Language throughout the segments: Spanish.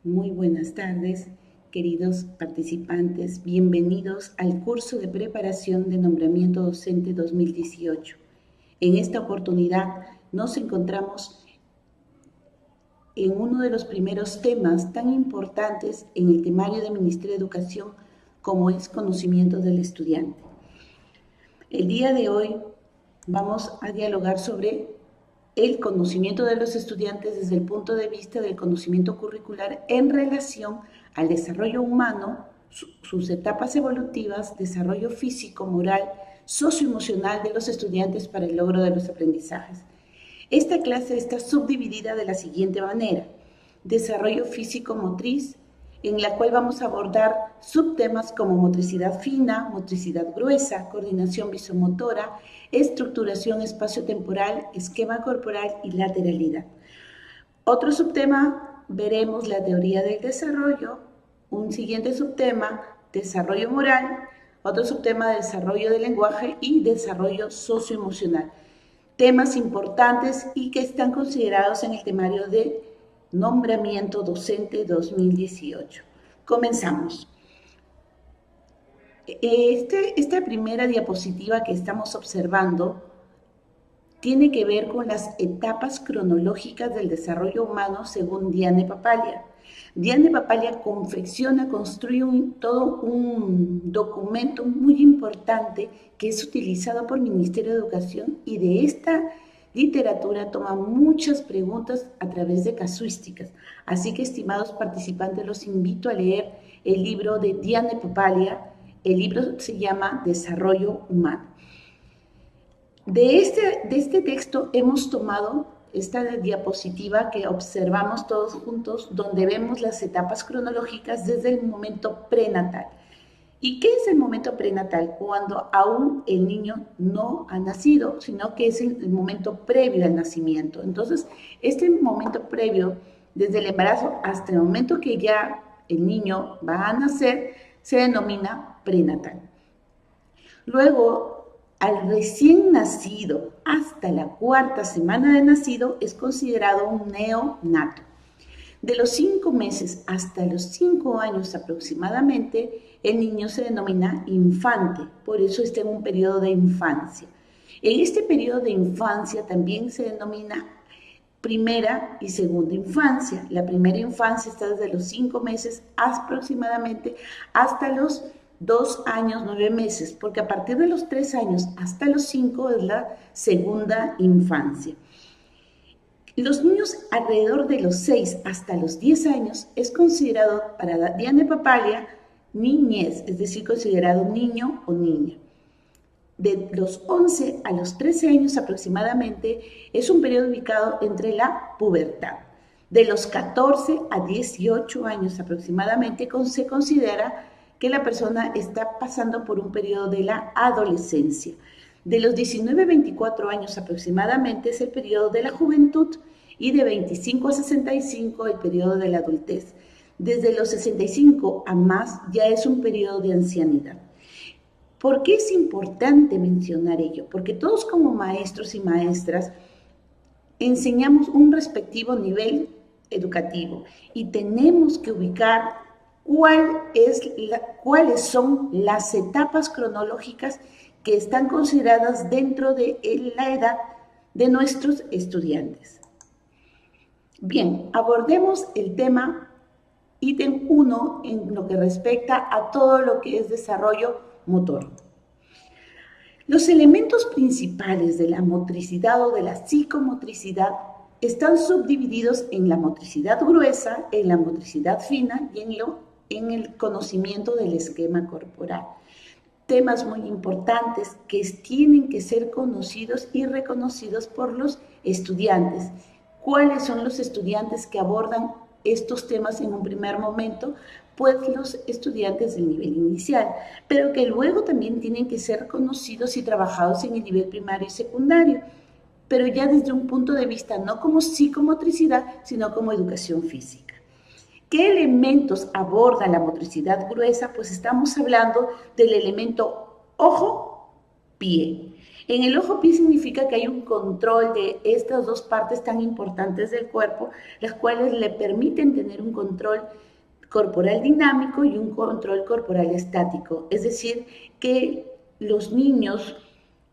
Muy buenas tardes, queridos participantes. Bienvenidos al curso de preparación de nombramiento docente 2018. En esta oportunidad nos encontramos en uno de los primeros temas tan importantes en el temario del Ministerio de Educación como es conocimiento del estudiante. El día de hoy vamos a dialogar sobre el conocimiento de los estudiantes desde el punto de vista del conocimiento curricular en relación al desarrollo humano, sus etapas evolutivas, desarrollo físico, moral, socioemocional de los estudiantes para el logro de los aprendizajes. Esta clase está subdividida de la siguiente manera: desarrollo físico-motriz, en la cual vamos a abordar subtemas como motricidad fina, motricidad gruesa, coordinación visomotora, estructuración espaciotemporal, esquema corporal y lateralidad. Otro subtema, veremos la teoría del desarrollo. Un siguiente subtema, desarrollo moral. Otro subtema, desarrollo del lenguaje y desarrollo socioemocional. Temas importantes y que están considerados en el temario de nombramiento docente 2018. Comenzamos. Esta primera diapositiva que estamos observando tiene que ver con las etapas cronológicas del desarrollo humano según Diane Papalia. Diane Papalia construye todo un documento muy importante que es utilizado por el Ministerio de Educación, y de esta literatura toma muchas preguntas a través de casuísticas. Así que, estimados participantes, los invito a leer el libro de Diane Papalia. El libro se llama Desarrollo Humano. De este texto hemos tomado esta diapositiva que observamos todos juntos, donde vemos las etapas cronológicas desde el momento prenatal. ¿Y qué es el momento prenatal? Cuando aún el niño no ha nacido, sino que es el momento previo al nacimiento. Entonces, este momento previo, desde el embarazo hasta el momento que ya el niño va a nacer, se denomina prenatal. Luego, al recién nacido hasta la 4ª semana de nacido es considerado un neonato. De los 5 meses hasta los 5 años aproximadamente, el niño se denomina infante, por eso está en un periodo de infancia. En este periodo de infancia también se denomina primera y segunda infancia. La primera infancia está desde los 5 meses aproximadamente hasta los 2 años, 9 meses, porque a partir de los 3 años hasta los 5 es la segunda infancia. Los niños alrededor de los 6 hasta los 10 años es considerado para Diane Papalia niñez, es decir, considerado niño o niña. De los 11 a los 13 años aproximadamente es un periodo ubicado entre la pubertad. De los 14 a 18 años aproximadamente se considera que la persona está pasando por un periodo de la adolescencia. De los 19 a 24 años aproximadamente es el periodo de la juventud, y de 25 a 65 el periodo de la adultez. Desde los 65 a más ya es un periodo de ancianidad. ¿Por qué es importante mencionar ello? Porque todos como maestros y maestras enseñamos un respectivo nivel educativo y tenemos que ubicar cuáles son las etapas cronológicas que están consideradas dentro de la edad de nuestros estudiantes. Bien, abordemos el tema ítem 1 en lo que respecta a todo lo que es desarrollo motor. Los elementos principales de la motricidad o de la psicomotricidad están subdivididos en la motricidad gruesa, en la motricidad fina y en el conocimiento del esquema corporal. Temas muy importantes que tienen que ser conocidos y reconocidos por los estudiantes. ¿Cuáles son los estudiantes que abordan estos temas en un primer momento? Pues los estudiantes del nivel inicial, pero que luego también tienen que ser conocidos y trabajados en el nivel primario y secundario, pero ya desde un punto de vista no como psicomotricidad, sino como educación física. ¿Qué elementos aborda la motricidad gruesa? Pues estamos hablando del elemento ojo-pie. En el ojo-pie significa que hay un control de estas dos partes tan importantes del cuerpo, las cuales le permiten tener un control corporal dinámico y un control corporal estático. Es decir, que los niños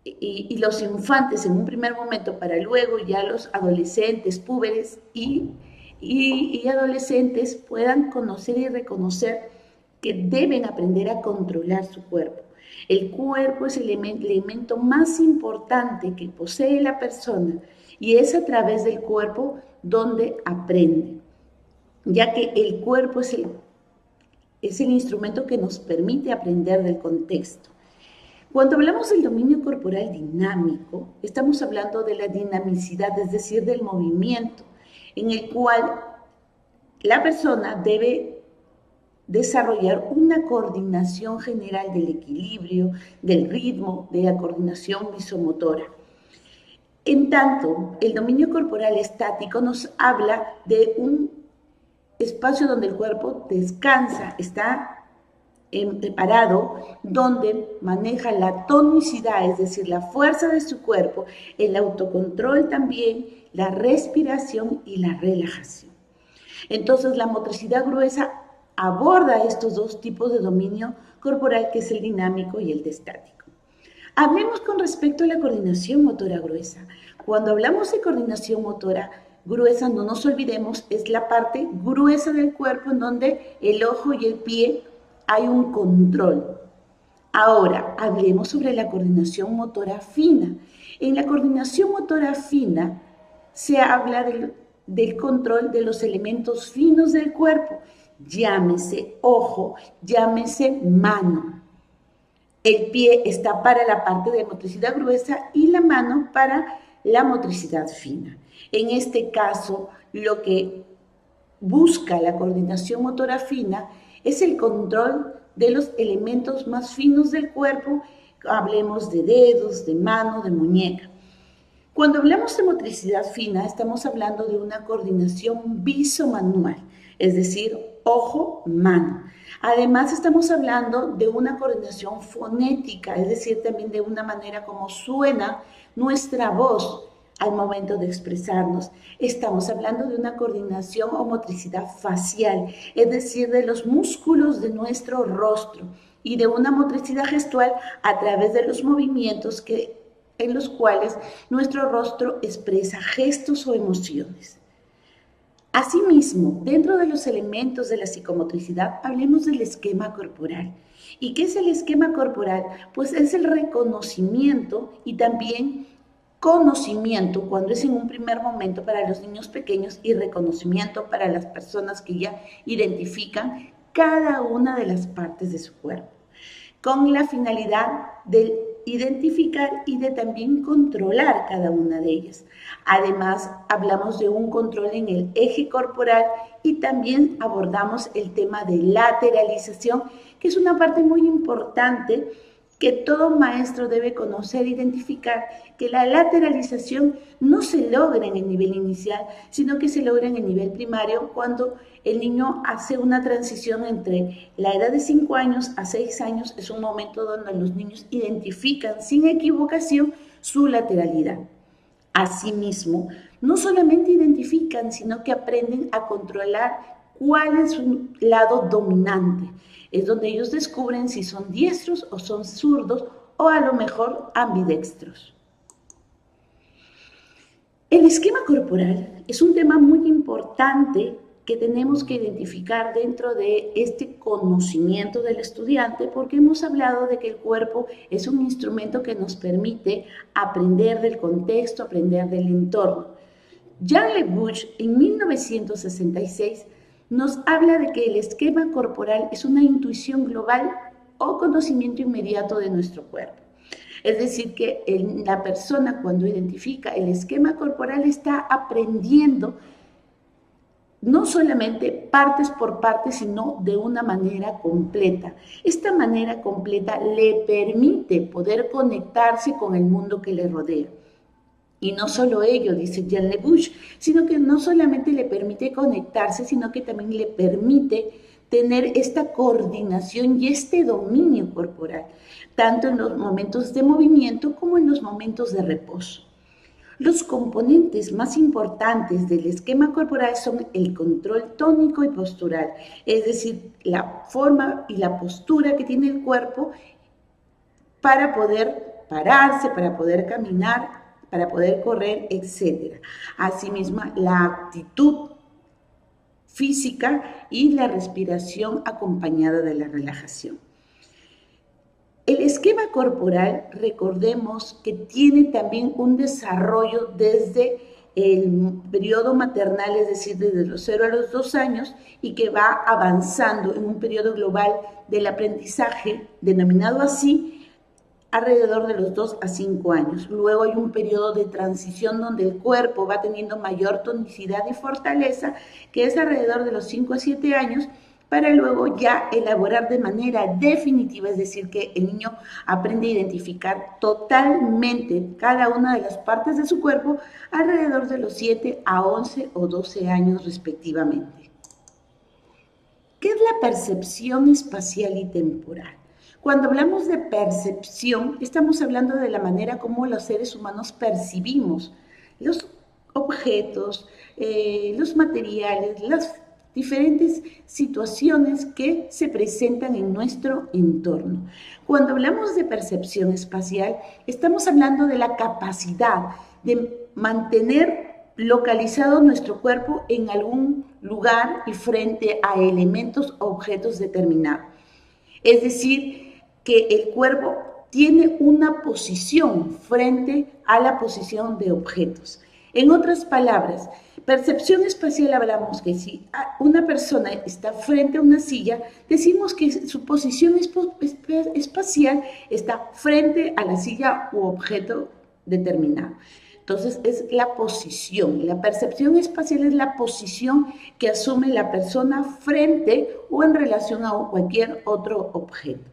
y los infantes en un primer momento, para luego ya los adolescentes, púberes y adolescentes puedan conocer y reconocer que deben aprender a controlar su cuerpo. El cuerpo es el elemento más importante que posee la persona y es a través del cuerpo donde aprende, ya que el cuerpo es el instrumento que nos permite aprender del contexto. Cuando hablamos del dominio corporal dinámico, estamos hablando de la dinamicidad, es decir, del movimiento, en el cual la persona debe desarrollar una coordinación general del equilibrio, del ritmo, de la coordinación visomotora. En tanto, el dominio corporal estático nos habla de un espacio donde el cuerpo descansa, está parado, donde maneja la tonicidad, es decir, la fuerza de su cuerpo, el autocontrol también, la respiración y la relajación. Entonces, la motricidad gruesa aborda estos dos tipos de dominio corporal, que es el dinámico y el estático. Hablemos con respecto a la coordinación motora gruesa. Cuando hablamos de coordinación motora gruesa, no nos olvidemos, es la parte gruesa del cuerpo en donde el ojo y el pie hay un control. Ahora, hablemos sobre la coordinación motora fina. En la coordinación motora fina se habla del control de los elementos finos del cuerpo, llámese ojo, llámese mano. El pie está para la parte de motricidad gruesa y la mano para la motricidad fina. En este caso, lo que busca la coordinación motora fina es el control de los elementos más finos del cuerpo, hablemos de dedos, de mano, de muñeca. Cuando hablamos de motricidad fina, estamos hablando de una coordinación visomanual, es decir, ojo-mano. Además, estamos hablando de una coordinación fonética, es decir, también de una manera como suena nuestra voz al momento de expresarnos. Estamos hablando de una coordinación o motricidad facial, es decir, de los músculos de nuestro rostro y de una motricidad gestual a través de los movimientos en los cuales nuestro rostro expresa gestos o emociones. Asimismo, dentro de los elementos de la psicomotricidad, hablemos del esquema corporal. ¿Y qué es el esquema corporal? Pues es el reconocimiento y también conocimiento, cuando es en un primer momento para los niños pequeños, y reconocimiento para las personas que ya identifican cada una de las partes de su cuerpo, con la finalidad de identificar y de también controlar cada una de ellas. Además, hablamos de un control en el eje corporal y también abordamos el tema de lateralización, que es una parte muy importante que todo maestro debe conocer e identificar, que la lateralización no se logra en el nivel inicial, sino que se logra en el nivel primario cuando el niño hace una transición entre la edad de 5 años a 6 años. Es un momento donde los niños identifican sin equivocación su lateralidad. Asimismo, no solamente identifican, sino que aprenden a controlar cuál es su lado dominante. Es donde ellos descubren si son diestros o son zurdos o a lo mejor ambidextros. El esquema corporal es un tema muy importante que tenemos que identificar dentro de este conocimiento del estudiante, porque hemos hablado de que el cuerpo es un instrumento que nos permite aprender del contexto, aprender del entorno. Jean Le-Bouche, en 1966, nos habla de que el esquema corporal es una intuición global o conocimiento inmediato de nuestro cuerpo. Es decir, que la persona, cuando identifica el esquema corporal, está aprendiendo no solamente partes por partes, sino de una manera completa. Esta manera completa le permite poder conectarse con el mundo que le rodea. Y no solo ello, dice Jean Le-Bouche, sino que no solamente le permite conectarse, sino que también le permite tener esta coordinación y este dominio corporal, tanto en los momentos de movimiento como en los momentos de reposo. Los componentes más importantes del esquema corporal son el control tónico y postural, es decir, la forma y la postura que tiene el cuerpo para poder pararse, para poder caminar, para poder correr, etc. Asimismo, la actitud física y la respiración acompañada de la relajación. El esquema corporal, recordemos que tiene también un desarrollo desde el periodo maternal, es decir, desde los 0 a los 2 años, y que va avanzando en un periodo global del aprendizaje, denominado así, alrededor de los 2 a 5 años. Luego hay un periodo de transición donde el cuerpo va teniendo mayor tonicidad y fortaleza, que es alrededor de los 5 a 7 años, para luego ya elaborar de manera definitiva, es decir, que el niño aprende a identificar totalmente cada una de las partes de su cuerpo alrededor de los 7 a 11 o 12 años respectivamente. ¿Qué es la percepción espacial y temporal? Cuando hablamos de percepción, estamos hablando de la manera como los seres humanos percibimos los objetos, los materiales, las diferentes situaciones que se presentan en nuestro entorno. Cuando hablamos de percepción espacial, estamos hablando de la capacidad de mantener localizado nuestro cuerpo en algún lugar y frente a elementos o objetos determinados. Es decir, que el cuerpo tiene una posición frente a la posición de objetos. En otras palabras, percepción espacial hablamos que si una persona está frente a una silla, decimos que su posición espacial está frente a la silla u objeto determinado. Entonces es la posición. La percepción espacial es la posición que asume la persona frente o en relación a cualquier otro objeto.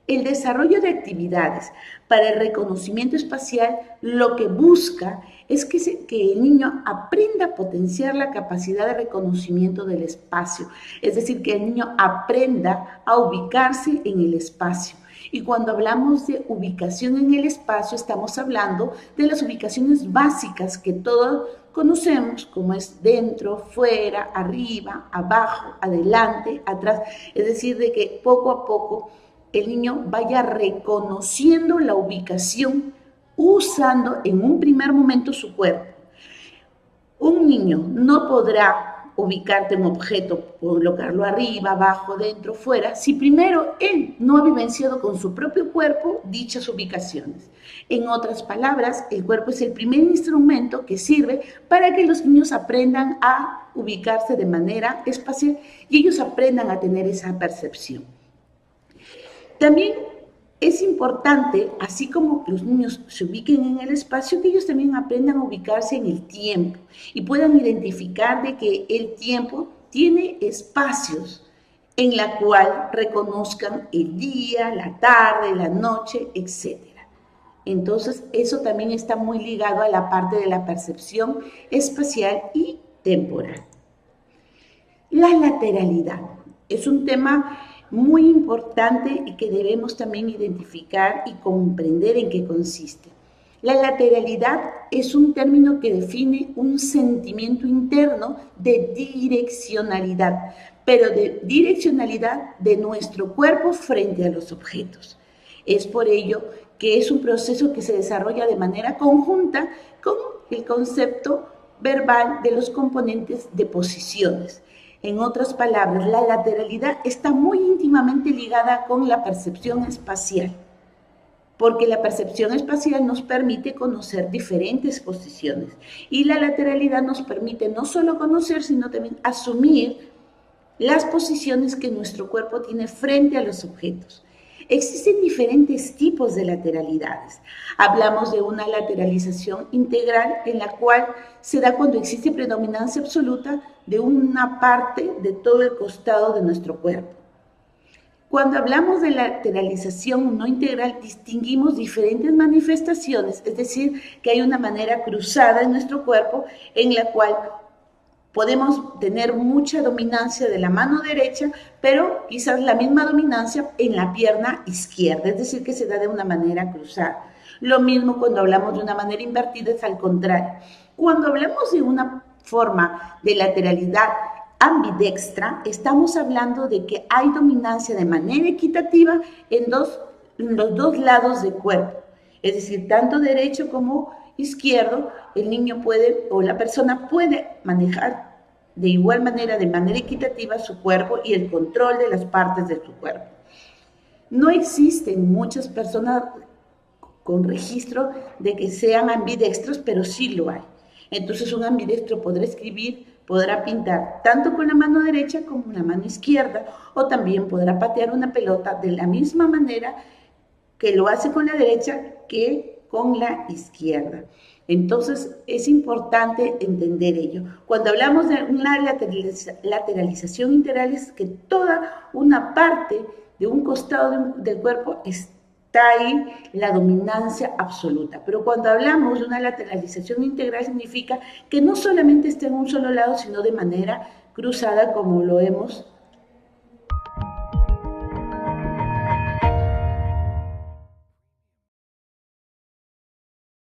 El desarrollo de actividades para el reconocimiento espacial lo que busca es que el niño aprenda a potenciar la capacidad de reconocimiento del espacio, es decir, que el niño aprenda a ubicarse en el espacio. Y cuando hablamos de ubicación en el espacio, estamos hablando de las ubicaciones básicas que todos conocemos, como es dentro, fuera, arriba, abajo, adelante, atrás, es decir, de que poco a poco el niño vaya reconociendo la ubicación usando en un primer momento su cuerpo. Un niño no podrá ubicarte un objeto, colocarlo arriba, abajo, dentro, fuera, si primero él no ha vivenciado con su propio cuerpo dichas ubicaciones. En otras palabras, el cuerpo es el primer instrumento que sirve para que los niños aprendan a ubicarse de manera espacial y ellos aprendan a tener esa percepción. También es importante, así como los niños se ubiquen en el espacio, que ellos también aprendan a ubicarse en el tiempo y puedan identificar de que el tiempo tiene espacios en la cual reconozcan el día, la tarde, la noche, etc. Entonces, eso también está muy ligado a la parte de la percepción espacial y temporal. La lateralidad es un tema muy importante y que debemos también identificar y comprender en qué consiste. La lateralidad es un término que define un sentimiento interno de direccionalidad, pero de direccionalidad de nuestro cuerpo frente a los objetos. Es por ello que es un proceso que se desarrolla de manera conjunta con el concepto verbal de los componentes de posiciones. En otras palabras, la lateralidad está muy íntimamente ligada con la percepción espacial, porque la percepción espacial nos permite conocer diferentes posiciones y la lateralidad nos permite no solo conocer, sino también asumir las posiciones que nuestro cuerpo tiene frente a los objetos. Existen diferentes tipos de lateralidades. Hablamos de una lateralización integral en la cual se da cuando existe predominancia absoluta de una parte de todo el costado de nuestro cuerpo. Cuando hablamos de lateralización no integral, distinguimos diferentes manifestaciones, es decir, que hay una manera cruzada en nuestro cuerpo en la cual podemos tener mucha dominancia de la mano derecha, pero quizás la misma dominancia en la pierna izquierda, es decir, que se da de una manera cruzada. Lo mismo cuando hablamos de una manera invertida, es al contrario. Cuando hablamos de una forma de lateralidad ambidextra, estamos hablando de que hay dominancia de manera equitativa en los dos lados del cuerpo, es decir, tanto derecho como izquierdo, el niño puede o la persona puede manejar de igual manera, de manera equitativa, su cuerpo y el control de las partes de su cuerpo. No existen muchas personas con registro de que sean ambidextros, pero sí lo hay. Entonces un ambidextro podrá escribir, podrá pintar tanto con la mano derecha como con la mano izquierda, o también podrá patear una pelota de la misma manera que lo hace con la derecha que con la izquierda. Entonces es importante entender ello. Cuando hablamos de una lateralización integral es que toda una parte de un costado del cuerpo está ahí la dominancia absoluta. Pero cuando hablamos de una lateralización integral significa que no solamente está en un solo lado, sino de manera cruzada como lo hemos